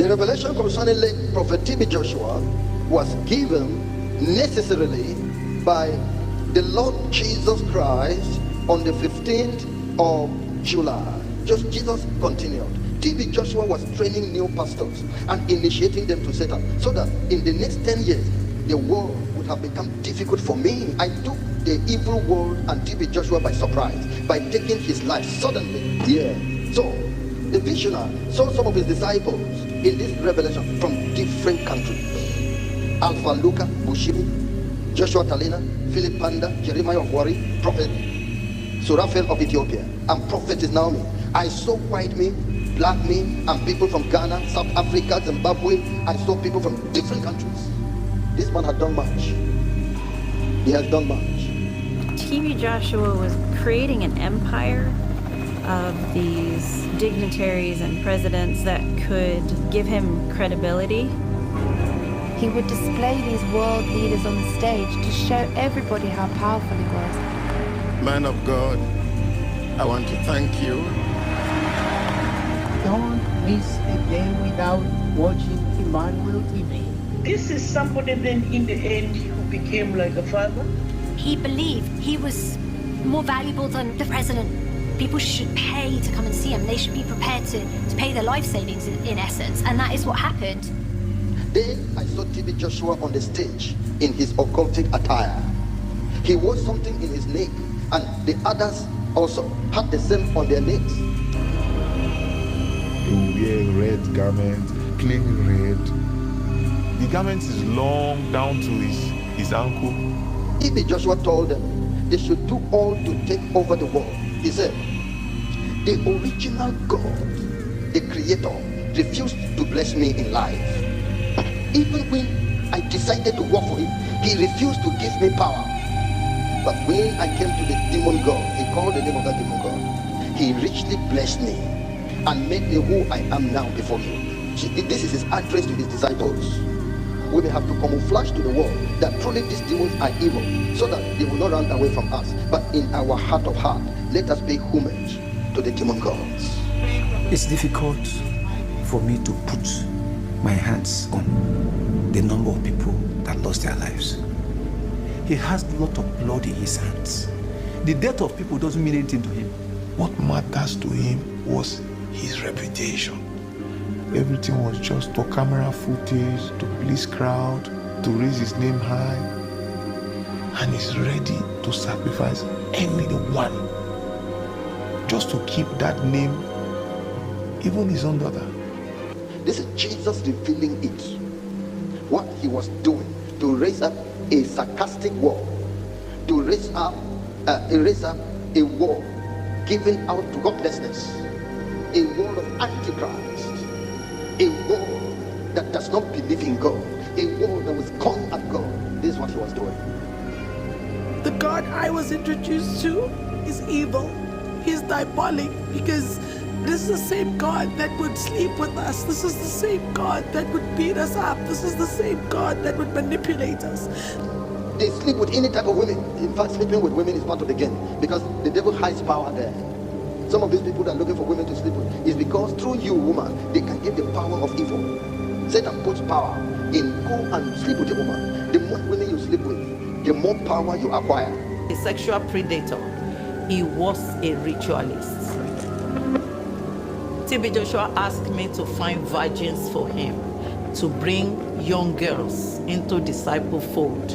The revelation concerning late prophet TB Joshua was given necessarily by the Lord Jesus Christ on the 15th of July. Just Jesus continued. TB Joshua was training new pastors and initiating them to set up, so that in the next 10 years, the world would have become difficult for me. I took the evil world and TB Joshua by surprise by taking his life suddenly. Yeah. So the visionary saw some of his disciples in this revelation from different countries. Alpha Luca Bushimi, Joshua Talina, Philip Panda, Jeremiah of Wari, Prophet Suraphel of Ethiopia, and Prophetess Naomi. I saw white men, black men, and people from Ghana, South Africa, Zimbabwe. I saw people from different countries. This man had done much. He has done much. TB Joshua was creating an empire of these dignitaries and presidents that could give him credibility. He would display these world leaders on the stage to show everybody how powerful he was. Man of God, I want to thank you. Don't miss a day without watching Emmanuel TV. This is somebody then in the end who became like a father. He believed he was more valuable than the president. People should pay to come and see him. They should be prepared to pay their life savings in essence. And that is what happened. Then I saw TB Joshua on the stage in his occultic attire. He wore something in his neck, and the others also had the same on their necks. He will wear a red garment, plain red. The garment is long down to his ankle. TB Joshua told them they should do all to take over the world. He said, the original God, the Creator, refused to bless me in life. Even when I decided to work for him, he refused to give me power. But when I came to the demon God, he called the name of that demon God, he richly blessed me and made me who I am now before you. This is his address to his disciples. We may have to camouflage to the world that truly these demons are evil, so that they will not run away from us. But in our heart of heart, let us pay homage to the demon gods. It's difficult for me to put my hands on the number of people that lost their lives. He has a lot of blood in his hands. The death of people doesn't mean anything to him. What matters to him was his reputation. Everything was just for camera footage, to please crowd, to raise his name high. And he's ready to sacrifice anyone just to keep that name, even his own daughter. This is Jesus revealing it. What he was doing to raise up a sarcastic war, to raise up a war given out to godlessness, a war of antichrist, a war that does not believe in God, a war that was calling at God. This is what he was doing. The God I was introduced to is evil. He's diabolic, because this is the same God that would sleep with us. This is the same God that would beat us up. This is the same God that would manipulate us. They sleep with any type of women. In fact, sleeping with women is part of the game, because the devil hides power there. Some of these people that are looking for women to sleep with is because through you, woman, they can get the power of evil. Satan puts power in go and sleep with a woman. The more women you sleep with, the more power you acquire. A sexual predator. He was a ritualist. TB Joshua asked me to find virgins for him, to bring young girls into disciple fold.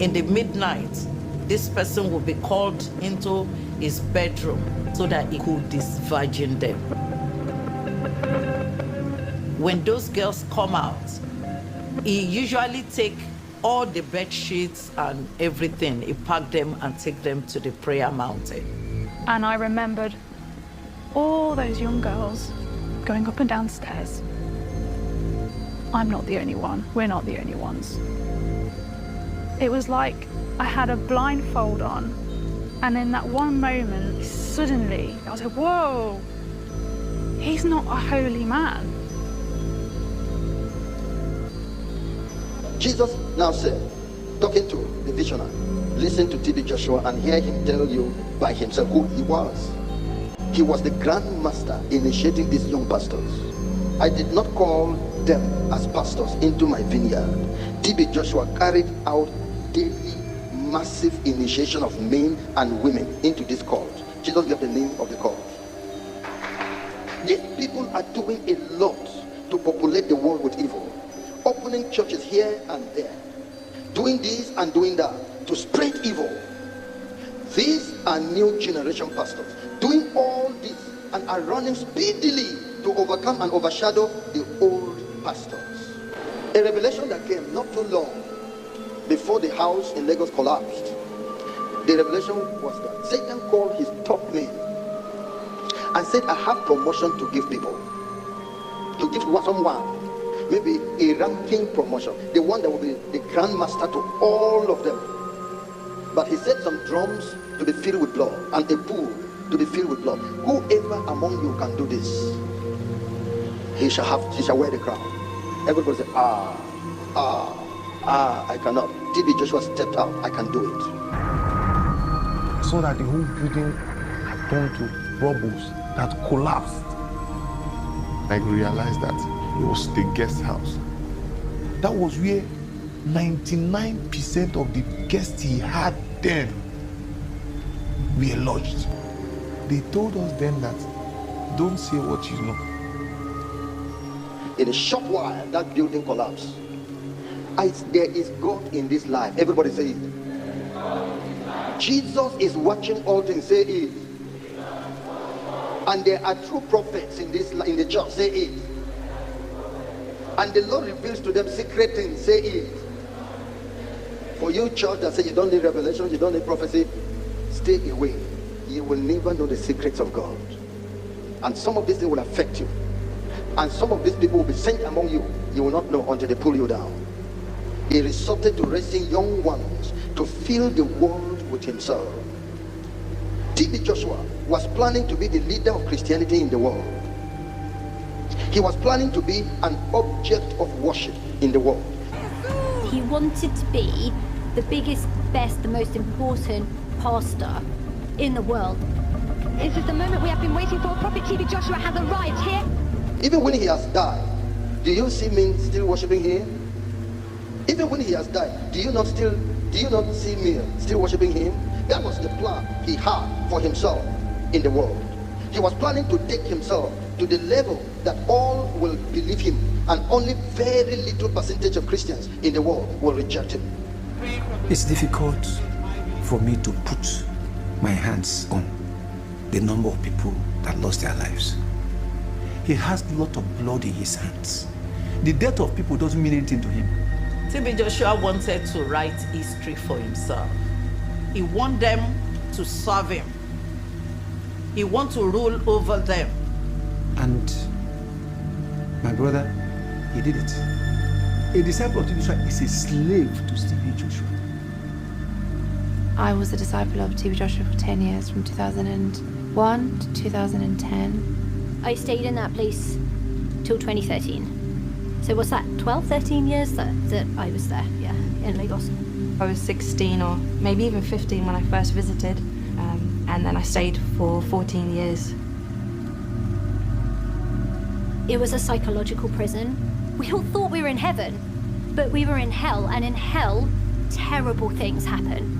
In the midnight, this person will be called into his bedroom so that he could disvirgin them. When those girls come out, he usually take all the bed sheets and everything, he pack them and take them to the prayer mountain. And I remembered all those young girls going up and down stairs. I'm not the only one. We're not the only ones. It was like I had a blindfold on, and in that one moment, suddenly, I was like, whoa, he's not a holy man. Jesus now said, talking to the visionary, listen to TB Joshua and hear him tell you by himself who he was. He was the grand master initiating these young pastors. I did not call them as pastors into my vineyard. TB Joshua carried out daily massive initiation of men and women into this cult. Jesus gave the name of the cult. These people are doing a lot to populate the world with evil, opening churches here and there, doing this and doing that to spread evil. These are new generation pastors doing all this and are running speedily to overcome and overshadow the old pastors. A revelation that came not too long before the house in Lagos collapsed. The revelation was that Satan called his top men and said, I have promotion to give people. To give someone, maybe a ranking promotion, the one that will be the grand master to all of them. But he said some drums to be filled with blood and a pool to be filled with blood. Whoever among you can do this, he shall wear the crown. Everybody said, I cannot. TB Joshua stepped out, I can do it. So that the whole building had turned to rubbles that collapsed. I realized that it was the guest house. That was where 99% of the guests he had then were lodged. They told us then that don't say what you know. In a short while, that building collapsed. There is God in this life. Everybody say it. Jesus is watching all things. Say it. And there are true prophets in the church. Say it. And the Lord reveals to them secret things. Say it. For you church that say you don't need revelation, you don't need prophecy, stay away. You will never know the secrets of God. And some of these things will affect you. And some of these people will be sent among you. You will not know until they pull you down. He resorted to raising young ones to fill the world with himself. TB Joshua was planning to be the leader of Christianity in the world. He was planning to be an object of worship in the world. He wanted to be the biggest, best, the most important pastor in the world. This is the moment we have been waiting for. Prophet TB Joshua has arrived here. Even when he has died, do you see men still worshiping him? Even when he has died, do you not see men still worshiping him? That was the plan he had for himself in the world. He was planning to take himself to the level that all will believe him, and only very little percentage of Christians in the world will reject him. It's difficult for me to put my hands on the number of people that lost their lives. He has a lot of blood in his hands. The death of people doesn't mean anything to him. TB Joshua wanted to write history for himself. He wanted them to serve him. He wanted to rule over them. And my brother, he did it. A disciple of TB Joshua is a slave to TB Joshua. I was a disciple of TB Joshua for 10 years, from 2001 to 2010. I stayed in that place till 2013. So what's that, 12, 13 years that I was there, yeah, in Lagos. I was 16 or maybe even 15 when I first visited, and then I stayed for 14 years. It was a psychological prison. We all thought we were in heaven, but we were in hell, and in hell, terrible things happen.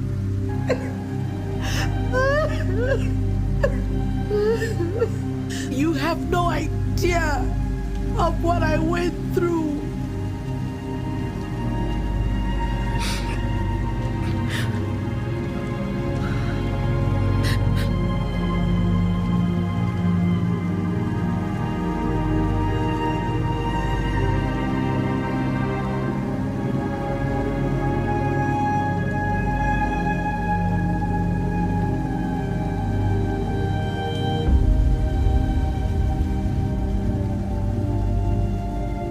You have no idea of what I went through.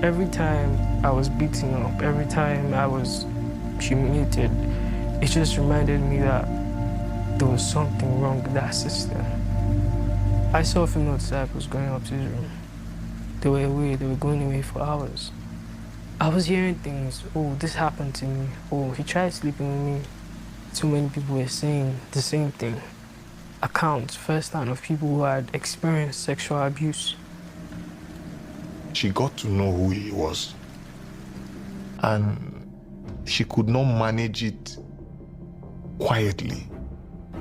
Every time I was beaten up, every time I was humiliated, it just reminded me that there was something wrong with that system. I saw female disciples going up to his room. They were away, they were going away for hours. I was hearing things, oh, this happened to me, oh, he tried sleeping with me. Too many people were saying the same thing. accounts firsthand of people who had experienced sexual abuse. She got to know who he was, and she could not manage it quietly.